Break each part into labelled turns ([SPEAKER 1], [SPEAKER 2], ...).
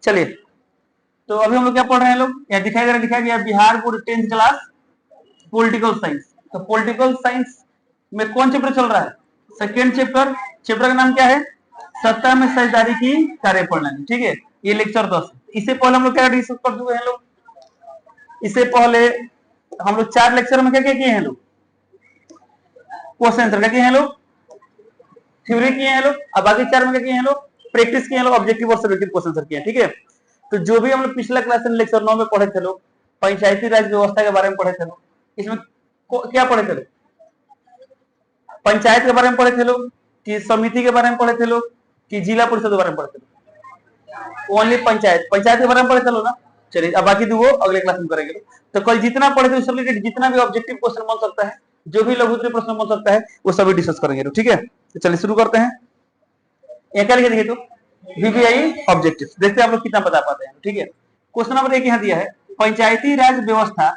[SPEAKER 1] चलिए, तो अभी हम लोग क्या पढ़ रहे हैं लोग, यहाँ दिखाई दे रहा, दिखाई गया Bihar board 10th class political science. तो पॉलिटिकल साइंस में कौन चैप्टर चल रहा है? Second chapter. चैप्टर का नाम क्या है? सत्ता में साझेदारी की कार्यप्रणाली। ठीक है, ये लेक्चर 10। इससे पहले हम लोग क्या डिस्कस कर चुके हैं लोग? इससे पहले हम लोग 4 लेक्चर में क्या क्या किए हैं लोग? क्वेश्चन आंसर क्या किए हैं लोग? थ्योरी किए हैं लोग। अब बाकी 4 में क्या किए हैं लोग? प्रैक्टिस किए हैं लोग, ऑब्जेक्टिव और सब्जेक्टिव क्वेश्चन आंसर किए हैं। ठीक है, तो जो भी हम लोग पिछला क्लास में लेक्चर 9 में पढ़े थे लोग, पंचायती राज व्यवस्था के बारे में पढ़े थे लोग, इसमें क्या पढ़े थे लोग? पंचायत के बारे में पढ़े थे लोग, कि समिति के बारे में पढ़े थे लोग, कि जिला परिषद के बारे में पढ़े थे लोग? ओनली पंचायत के बारे में पढ़े थे लोग ना। चलिए, अब बाकी दो अगले क्लास में करेंगे। तो कल जितना पढ़े थे उससे रिलेटेड जितना भी ऑब्जेक्टिव क्वेश्चन बन सकता है, जो भी लघु उत्तरीय प्रश्न बन सकता है, वो सभी डिस्कस करेंगे। ठीक है, तो चलिए शुरू करते हैं। एक देखिए तो वीवीआई ऑब्जेक्टिव, देखते हैं आप लोग कितना बता पाते हैं। ठीक है, क्वेश्चन नंबर 1 यहाँ दिया है, पंचायती राज व्यवस्था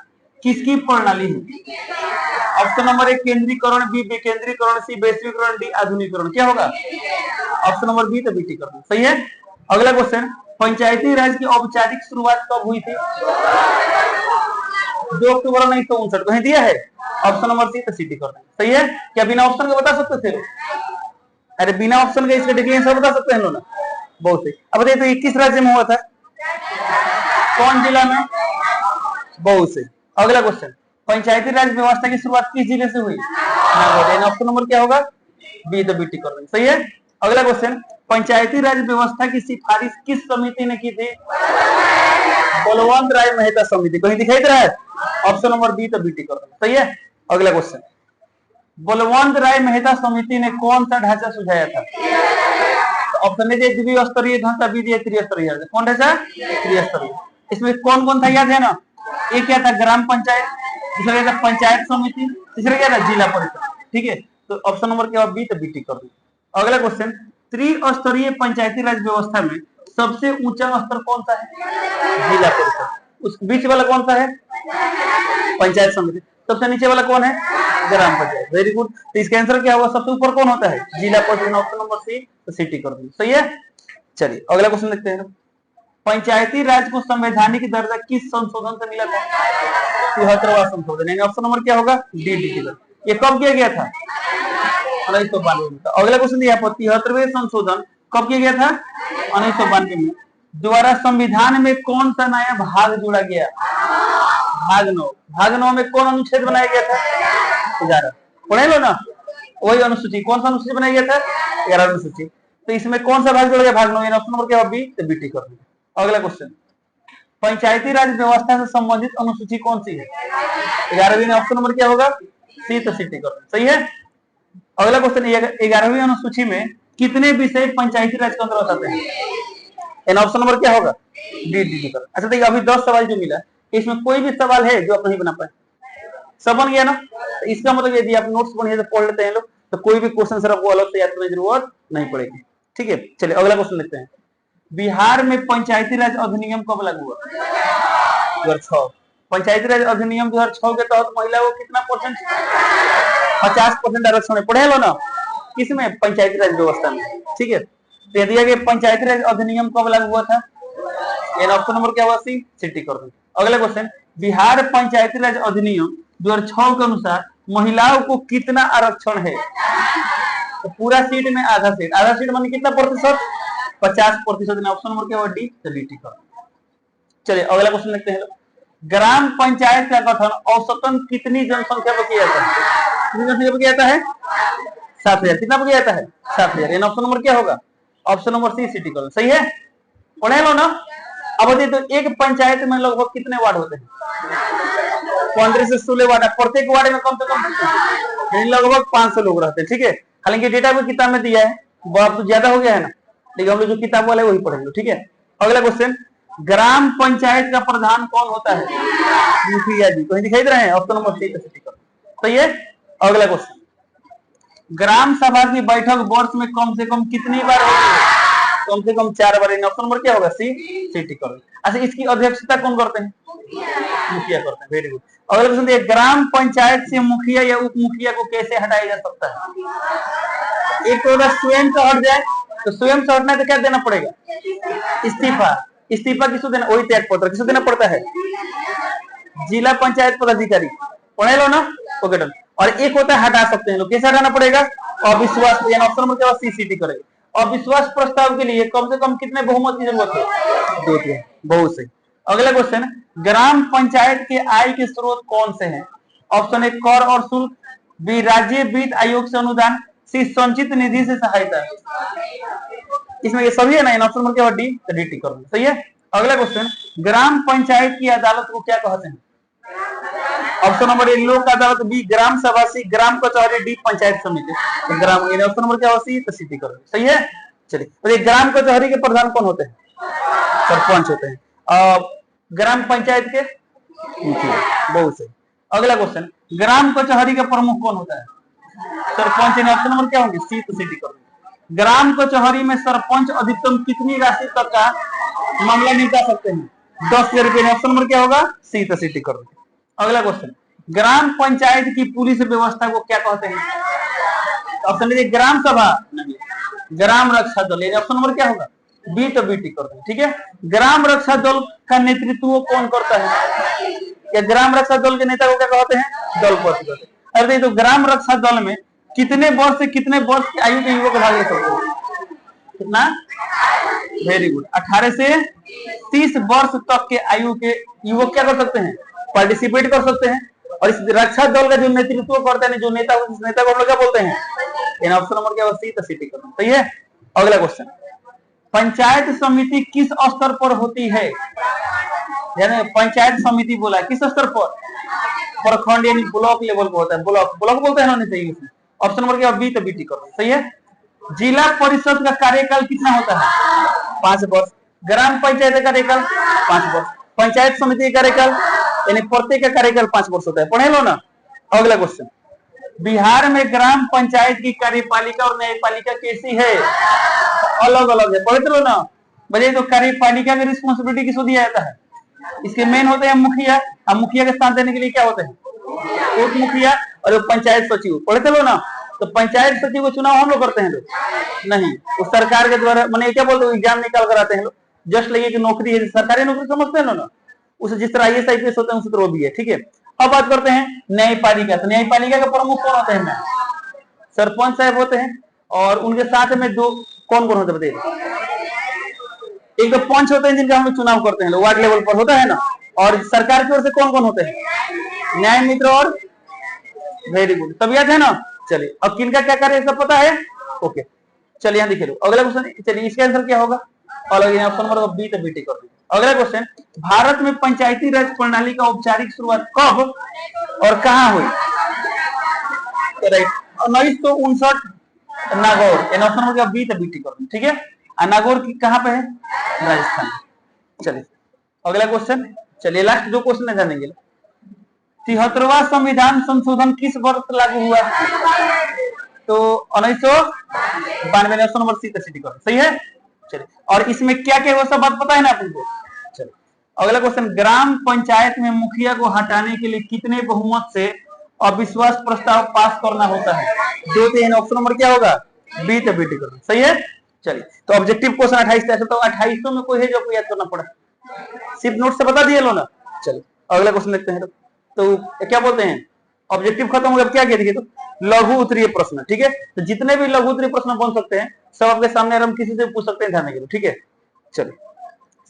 [SPEAKER 1] किसकी प्रणाली है? ऑप्शन नंबर 1 केंद्रीकरण, बी विकेंद्रीकरण, सी वैश्वीकरण, डी आधुनिकीकरण। क्या होगा? ऑप्शन नंबर बी, तो विकेंद्रीकरण सही है। अगला क्वेश्चन, पंचायती राज की औपचारिक शुरुआत कब हुई थी? 2 अक्टूबर 1959 कहीं दिया है? ऑप्शन नंबर सी, तो सिटी करना सही है। क्या बिना ऑप्शन के बता सकते थे? अरे बिना ऑप्शन के इसका डिक्लेरेशन बता सकते हैं लोग ना, बहुत सही। अब बताइए, तो 21 राज्य में हुआ था, कौन जिला में? बहुत सही। अगला क्वेश्चन, पंचायती राज व्यवस्था की शुरुआत किस जिले से हुई? ऑप्शन नंबर क्या होगा? बी, तो बीटी कर सही है। अगला क्वेश्चन, पंचायती राज व्यवस्था की सिफारिश किस समिति ने की थी? बलवंत राय मेहता समिति। कहीं दिखाई दे रहा है? ऑप्शन नंबर बी, तो बीटी कर सही है। अगला क्वेश्चन, बलवंत राय मेहता समिति ने कौन सा ढांचा सुझाया था? ऑप्शन ए द्विस्तरीय ढांचा, बी दिया त्रिस्तरीय। कौन ढांचा? त्रिस्तरीय। इसमें कौन कौन था याद है ना? एक क्या था? ग्राम पंचायत, दूसरा क्या था? पंचायत समिति, तीसरा क्या था? जिला परिषद। ठीक है, तो ऑप्शन नंबर क्या बी, तो बीटी कर दो। अगला क्वेश्चन, त्रिस्तरीय पंचायती राज व्यवस्था में सबसे ऊंचा स्तर कौन सा है? जिला परिषद। उस बीच वाला कौन सा है? पंचायत समिति। सबसे नीचे वाला कौन है? ग्राम पंचायत। Very good. तो इसका आंसर क्या होगा? सबसे ऊपर कौन होता है? जिला परिषद। ऑप्शन नंबर सी, तो सिटी कर दो सही है। चलिए अगला क्वेश्चन देखते हैं। पंचायती राज को संवैधानिक दर्जा किस संशोधन से मिला था? 73वां संशोधन। यानी ऑप्शन नंबर क्या होगा? डी, ये कब किया गया था? 1992 में। अगला क्वेश्चन दिया, 73वें संशोधन कब किया गया था? 1992 में। द्वारा संविधान में कौन सा नया भाग जोड़ा गया? भाग 9। भाग 9 में कौन अनुच्छेद बनाया गया था? 11। पढ़े लो ना, वही अनुसूची। कौन सा अनुसूची बनाया गया था? 11 अनुसूची। तो इसमें कौन सा भाग जोड़ा गया? भाग 9। ऑप्शन नंबर क्या होगा? बी, तो बीटी कर दो। अगला क्वेश्चन, पंचायती राज व्यवस्था से संबंधित अनुसूची कौन सी है? 11वीं। ऑप्शन नंबर क्या होगा? सी, तो सिटी कर दो सही है। अगला क्वेश्चन, 11वीं अनुसूची में कितने विषय पंचायती राज के अंतर्गत आते हैं? ऑप्शन नंबर क्या होगा? डी कर। अच्छा देखिए, अभी 10 सवाल जो मिला, इसमें कोई भी सवाल है जो आप नहीं बना पाए? सब बन गया ना? तो इसका मतलब यदि आप नोट्स बनिए तो पढ़ लेते हैं लोग, तो कोई भी क्वेश्चन सर आपको अलग से याद करने की जरूरत नहीं पड़ेगी। ठीक है, चलिए अगला क्वेश्चन देखते हैं। बिहार में पंचायती राज अधिनियम कब लागू हुआ? 2006। पंचायती राज अधिनियम 2006 के तहत महिलाओं को कितना परसेंट? 50% आरक्षण पढ़े लो ना, किसमें? पंचायती राज व्यवस्था में। ठीक है, तो दिया गया पंचायती राज अधिनियम कब लागू हुआ था? ऑप्शन नंबर क्या हुआ? सी, सिटी कर दो। अगला क्वेश्चन, बिहार पंचायती राज अधिनियम 2006 के अनुसार महिलाओं को कितना आरक्षण है? तो पूरा सीट में आधा सीट। आधा सीट माने कितना प्रतिशत? 50%। ऑप्शन नंबर क्या हुआ? डी, तो बीटी कर। चलिए अगला क्वेश्चन देखते हैं। ग्राम पंचायत का गठन औसतन कितनी जनसंख्या पर किया जाता है? कितनी जनसंख्या पर किया जाता है? 7,000। कितना पर किया जाता है? 7,000। ऑप्शन नंबर क्या होगा? ऑप्शन नंबर सी, सिटी कर सही है। पढ़े लो ना। अब बताइए, तो एक पंचायत में लगभग कितने वार्ड होते हैं? 15 से 16 वार्ड। प्रत्येक वार्ड में कम से कम लगभग 500 लोग रहते हैं। ठीक है, हालांकि डेटा को किताब में दिया है, बहुत तो ज्यादा हो गया है ना, लेकिन हम लोग जो किताब वाले वही पढ़ेंगे। ठीक है, अगला क्वेश्चन, ग्राम पंचायत का प्रधान कौन होता है? मुखिया जी। कहीं दिखाई दे रहे हैं? ऑप्शन नंबर सी, सही है। अगला क्वेश्चन, ग्राम सभा की बैठक वर्ष में कम से कम कितनी बार होती है? कम से कम 4 बार। ऑप्शन नंबर क्या होगा? सी, सिटी कर। अच्छा, इसकी अध्यक्षता कौन करते हैं? मुखिया करते हैं। Very good. अगला क्वेश्चन, ग्राम पंचायत से मुखिया या उप मुखिया को कैसे हटाया जा सकता है? एक तो अगर स्वयं से हट जाए, तो स्वयं से हटना तो क्या देना पड़ेगा? इस्तीफा। इस्तीफा किसको देना, वही त्याग पत्र किसको देना पड़ता है, जिला पंचायत पदाधिकारी, पढ़े लो ना, ओके डन। और एक होता है हटा सकते हैं लोग, कैसे हटाना पड़ेगा, अविश्वास, यानी ऑप्शन नंबर क्या होगा, सीसीटी करेगा। अविश्वास प्रस्ताव के लिए कम से कम कितने बहुमत की जरूरत है, 2/3, बहुत सही। अगला क्वेश्चन, ग्राम पंचायत के आय के स्रोत कौन से हैं, ऑप्शन ए कर और शुल्क, बी राज्य वित्त आयोग से अनुदान, सी संचित निधि से सहायता। इसमें ये सभी है ना, ऑप्शन नंबर क्या होगा, डी, तो डी टिक कर दो, सही है। अगला क्वेश्चन, ग्राम पंचायत की अदालत को क्या कहते हैं, ऑप्शन नंबर ए लोक अदालत, बी ग्राम सभा, सी ग्राम कचहरी, डी पंचायत समिति। तो ग्राम, ऑप्शन नंबर क्या होगा, सी, तो सी टिक कर दो, सही है। चलिए, तो ग्राम कचहरी के प्रधान कौन होते हैं, सरपंच होते हैं। ग्राम पंचायत के मुखिया, बहुत सही। अगला क्वेश्चन, ग्राम कचहरी का प्रमुख कौन होता है, सरपंच, ऑप्शन नंबर क्या होंगे, सी, तो सी टिक कर दो। ग्राम कचहरी में सरपंच अधिकतम कितनी राशि तक का मामला निपटा सकते हैं, 10,000 रुपए, ऑप्शन नंबर क्या होगा, सी, तो सी टिक कर दो। अगला क्वेश्चन, ग्राम पंचायत की पुलिस व्यवस्था को क्या कहते हैं, ऑप्शन लीजिए, ग्राम सभा नहीं, ग्राम रक्षा दल, ऑप्शन नंबर क्या होगा, बी, तो बी टिक कर दो, ठीक है। ग्राम रक्षा दल का नेतृत्व कौन करता है, या ग्राम रक्षा दल के नेता को क्या कहते हैं, दल पद कहते हैं। अरे तो ग्राम रक्षा दल में कितने वर्ष से कितने वर्ष की आयु के युवक भाग ले सकते हैं, कितना, वेरी गुड, 18 से 30 वर्ष तक के आयु के युवक क्या कर सकते हैं, पार्टिसिपेट कर सकते हैं। और इस रक्षा दल का जो नेतृत्व करते हैं, जो नेता, उस नेता को हम लोग क्या बोलते हैं, ऑप्शन नंबर क्या होगा, सी, तो सी टिक कर दो, सही है। अगला क्वेश्चन, पंचायत समिति किस स्तर पर होती है, यानी पंचायत समिति बोला है किस स्तर पर, प्रखंड यानी ब्लॉक लेवल पर होता है, ब्लॉक बोलते हैं ना, चाहिए उसमें, ऑप्शन नंबर क्या, बी, तो बी टिक कर दो, सही है। जिला परिषद का कार्यकाल कितना होता है, 5 वर्ष। ग्राम पंचायत का कार्यकाल 5 वर्ष। पंचायत समिति का कार्यकाल यानी प्रत्येक का कार्यकाल 5 वर्ष होता है, पढ़े लो ना। अगला क्वेश्चन, बिहार में ग्राम पंचायत की कार्यपालिका और न्यायपालिका कैसी है, अलग अलग है, पढ़ते लो ना। बजाय तो कार्यपालिका की रिस्पॉन्सिबिलिटी किसको दिया जाता है, इसके मेन होते हैं मुखिया, अब मुखिया के स्थान देने के लिए क्या होते हैं, उप मुखिया और पंचायत सचिव, पढ़ते लो ना। तो पंचायत सचिव को चुनाव हम लोग करते हैं लोग, नहीं, वो सरकार के द्वारा, मैंने क्या बोलते हैं, एग्जाम निकाल कर आते हैं लोग, जस्ट लगे कि नौकरी है, सरकारी नौकरी समझते हैं ना, उसे जिस तरह IAS IPS होते हैं उसी तरह भी है, ठीक है। अब बात करते हैं न्यायपालिका, तो न्यायपालिका का प्रमुख कौन होते हैं, सरपंच साहब होते हैं, और उनके साथ में दो कौन कौन होते हैं बताइए, एक तो पंच होते हैं जिनका हम लोग चुनाव करते हैं, वार्ड लेवल पर होता है ना, और सरकार की ओर से कौन कौन होते हैं, न्याय मित्र और, वेरी गुड, सब याद है ना। चलिए, अब किनका क्या कार्य सब पता है, ओके। चलिए यहाँ देखिए लो, अगला क्वेश्चन, चलिए इसका आंसर क्या होगा, ऑप्शन नंबर बी, तो बी टिक कर दीजिए। अगला क्वेश्चन, भारत में पंचायती राज प्रणाली का औपचारिक शुरुआत कब और कहाँ हुई, 1959 नागौर, ऑप्शन नंबर क्या, बी, तो बी टिक कर दीजिए, ठीक है। नागौर की कहाँ पे है, राजस्थान। चलिए अगला क्वेश्चन, चलिए लास्ट 2 क्वेश्चन जानेंगे। 73वां संविधान संशोधन किस वर्ष लागू हुआ, तो 1992, ऑप्शन नंबर सी, तो सी टिक कर, सही है। चलिए, और इसमें क्या क्या वो सब बात पता है ना आपको। चलिए अगला क्वेश्चन, ग्राम पंचायत में मुखिया को हटाने के लिए कितने बहुमत से अविश्वास प्रस्ताव पास करना होता है, 2-3, ऑप्शन नंबर क्या होगा, बी, तो बी टिक कर, सही है। चलिए, तो ऑब्जेक्टिव क्वेश्चन 28 था, तो 2800 में कोई है जो आपको याद करना पड़ा, सिर्फ नोट से बता दिए लो ना। चलिए अगला क्वेश्चन देखते हैं, तो क्या बोलते हैं, ऑब्जेक्टिव खत्म हो गया, क्या किया देखिए, तो लघु उत्तरीय प्रश्न, ठीक है। तो जितने भी लघु उत्तरीय प्रश्न बन सकते हैं सब आपके सामने, हम किसी से पूछ सकते हैं ध्यान देंगे, ठीक है। चलिए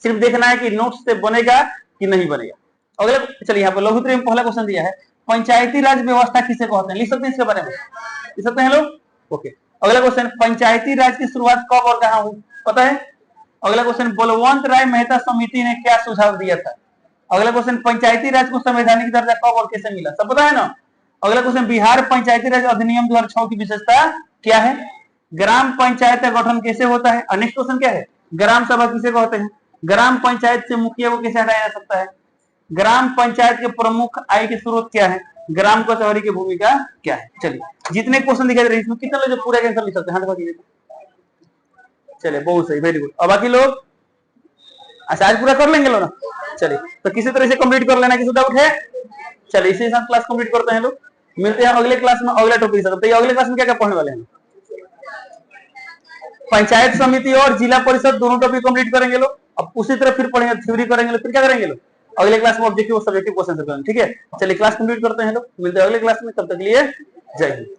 [SPEAKER 1] सिर्फ देखना है कि नोट्स से बनेगा कि नहीं बनेगा। अगले चलिए, यहाँ पर लघु उत्तरीय में पहला क्वेश्चन दिया है, पंचायती राज व्यवस्था किसे कहते हैं, लिख सकते हैं इसके बारे में, लिख सकते हैं लोग, ओके। अगला क्वेश्चन, पंचायती राज की शुरुआत कब और कहाँ हुई, पता है। अगला क्वेश्चन, बलवंत राय मेहता समिति ने क्या सुझाव दिया था। अगला क्वेश्चन, पंचायती राज को संवैधानिक दर्जा कब और कैसे मिला, सब पता है ना। अगला क्वेश्चन, बिहार पंचायती राज अधिनियम 2006 की विशेषता क्या है। ग्राम पंचायत का गठन कैसे होता है। नेक्स्ट क्वेश्चन क्या है, ग्राम सभा किसे कहते हैं। ग्राम पंचायत से मुखिया को कैसे हटाया जा सकता है। ग्राम पंचायत के प्रमुख आय के स्रोत क्या है। ग्राम कचहरी की भूमिका क्या है। चलिए जितने क्वेश्चन दिखाई दे रहे हैं इसमें कितने लोग पूरा आंसर लिख सकते हैं, हाथ दिखाइए। चलिए बहुत सही, वेरी गुड। अब बाकी लोग अच्छा आज पूरा कर लेंगे लोग ना। चलिए तो किसी तरह से कंप्लीट कर लेना, किसी डाउट है। चलिए इसी साथ क्लास कंप्लीट करते हैं लोग, मिलते हैं अगले क्लास में अगले टॉपिक से। तो अगले क्लास में क्या क्या पढ़ने वाले हैं, पंचायत समिति और जिला परिषद दोनों टॉपिक कंप्लीट करेंगे लोग। अब उसी तरह फिर पढ़ेंगे, थ्योरी करेंगे, फिर क्या करेंगे लोग अगले क्लास में ऑब्जेक्टिव और सब्जेक्टिव क्वेश्चन करेंगे। ठीक है, चलिए क्लास कंप्लीट करते हैं लोग, मिलते हैं अगले क्लास में, तब तक के लिए जय हिंद।